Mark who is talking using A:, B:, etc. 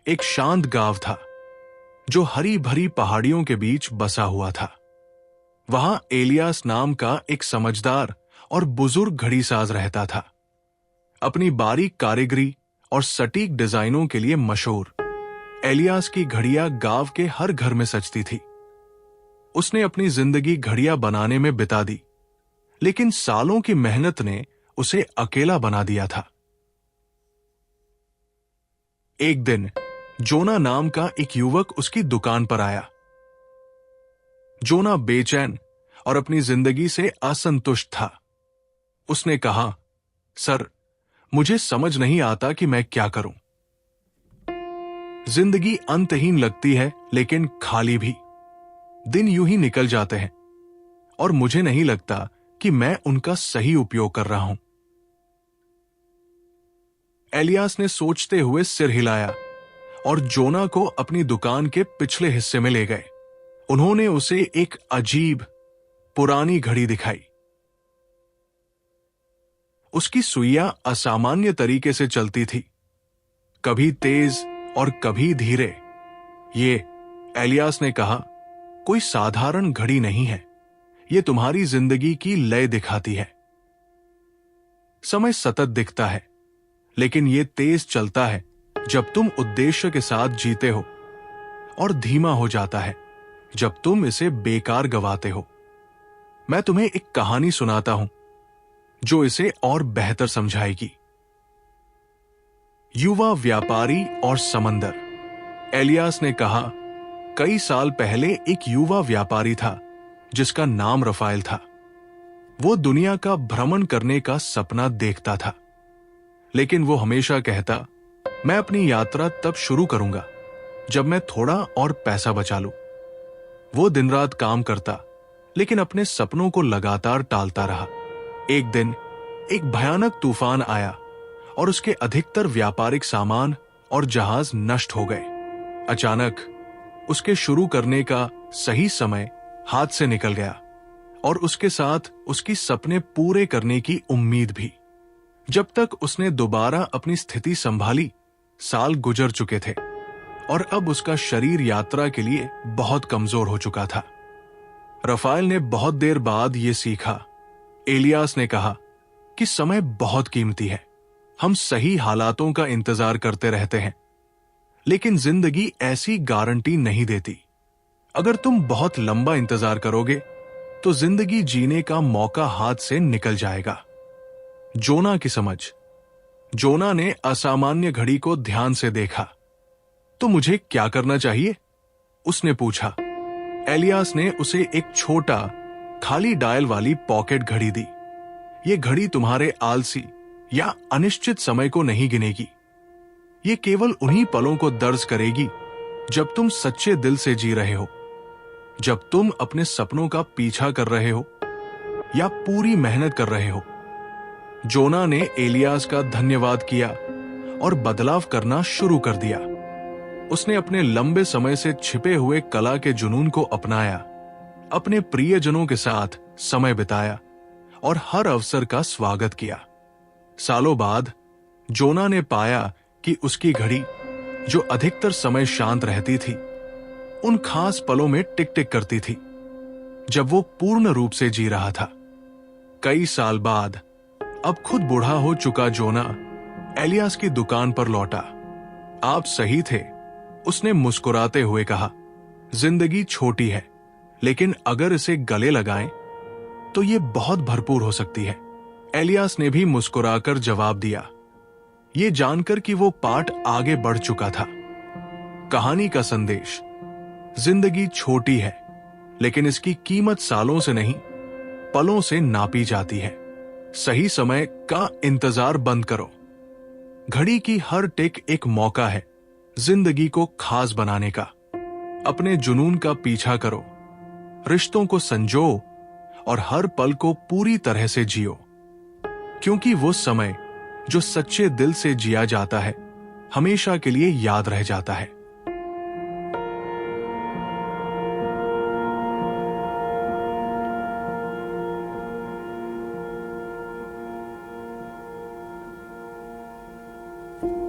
A: एक शांत गांव था जो हरी भरी पहाड़ियों के बीच बसा हुआ था। वहां एलियास नाम का एक समझदार और बुजुर्ग घड़ीसाज रहता था। अपनी बारीक कारीगरी और सटीक डिजाइनों के लिए मशहूर एलियास की घड़ियां गांव के हर घर में सजती थी। उसने अपनी जिंदगी घड़ियां बनाने में बिता दी, लेकिन सालों की मेहनत ने उसे अकेला बना दिया था। एक दिन जोना नाम का एक युवक उसकी दुकान पर आया। जोना बेचैन और अपनी जिंदगी से असंतुष्ट था। उसने कहा, सर, मुझे समझ नहीं आता कि मैं क्या करूं। जिंदगी अंतहीन लगती है, लेकिन खाली भी। दिन यूं ही निकल जाते हैं और मुझे नहीं लगता कि मैं उनका सही उपयोग कर रहा हूं। एलियास ने सोचते हुए सिर हिलाया और जोना को अपनी दुकान के पिछले हिस्से में ले गए। उन्होंने उसे एक अजीब पुरानी घड़ी दिखाई। उसकी सुइयां असामान्य तरीके से चलती थी, कभी तेज और कभी धीरे। ये, एलियास ने कहा, कोई साधारण घड़ी नहीं है। ये तुम्हारी जिंदगी की लय दिखाती है। समय सतत दिखता है, लेकिन ये तेज चलता है जब तुम उद्देश्य के साथ जीते हो, और धीमा हो जाता है जब तुम इसे बेकार गवाते हो। मैं तुम्हें एक कहानी सुनाता हूं जो इसे और बेहतर समझाएगी। युवा व्यापारी और समंदर। एलियास ने कहा, कई साल पहले एक युवा व्यापारी था जिसका नाम रफाएल था। वो दुनिया का भ्रमण करने का सपना देखता था, लेकिन वो हमेशा कहता, मैं अपनी यात्रा तब शुरू करूंगा जब मैं थोड़ा और पैसा बचा लूं। वो दिन रात काम करता, लेकिन अपने सपनों को लगातार टालता रहा। एक दिन एक भयानक तूफान आया और उसके अधिकतर व्यापारिक सामान और जहाज नष्ट हो गए। अचानक उसके शुरू करने का सही समय हाथ से निकल गया, और उसके साथ उसकी सपने पूरे करने की उम्मीद भी। जब तक उसने दोबारा अपनी स्थिति संभाली, साल गुजर चुके थे और अब उसका शरीर यात्रा के लिए बहुत कमजोर हो चुका था। रफाएल ने बहुत देर बाद यह सीखा। एलियास ने कहा कि समय बहुत कीमती है। हम सही हालातों का इंतजार करते रहते हैं, लेकिन जिंदगी ऐसी गारंटी नहीं देती। अगर तुम बहुत लंबा इंतजार करोगे तो जिंदगी जीने का मौका हाथ से निकल जाएगा। जोना की समझ। जोना ने असामान्य घड़ी को ध्यान से देखा। तो मुझे क्या करना चाहिए? उसने पूछा। एलियास ने उसे एक छोटा खाली डायल वाली पॉकेट घड़ी दी। ये घड़ी तुम्हारे आलसी या अनिश्चित समय को नहीं गिनेगी। ये केवल उन्हीं पलों को दर्ज करेगी जब तुम सच्चे दिल से जी रहे हो, जब तुम अपने सपनों का पीछा कर रहे हो या पूरी मेहनत कर रहे हो। जोना ने एलियास का धन्यवाद किया और बदलाव करना शुरू कर दिया। उसने अपने लंबे समय से छिपे हुए कला के जुनून को अपनाया, अपने प्रियजनों के साथ समय बिताया और हर अवसर का स्वागत किया। सालों बाद जोना ने पाया कि उसकी घड़ी, जो अधिकतर समय शांत रहती थी, उन खास पलों में टिक टिक करती थी जब वो पूर्ण रूप से जी रहा था। कई साल बाद अब खुद बूढ़ा हो चुका जोना एलियास की दुकान पर लौटा। आप सही थे, उसने मुस्कुराते हुए कहा। जिंदगी छोटी है, लेकिन अगर इसे गले लगाएं तो ये बहुत भरपूर हो सकती है। एलियास ने भी मुस्कुराकर जवाब दिया, ये जानकर कि वो पाठ आगे बढ़ चुका था। कहानी का संदेश। जिंदगी छोटी है, लेकिन इसकी कीमत सालों से नहीं, पलों से नापी जाती है। सही समय का इंतजार बंद करो। घड़ी की हर टिक एक मौका है जिंदगी को खास बनाने का। अपने जुनून का पीछा करो, रिश्तों को संजो और हर पल को पूरी तरह से जियो, क्योंकि वो समय जो सच्चे दिल से जिया जाता है हमेशा के लिए याद रह जाता है।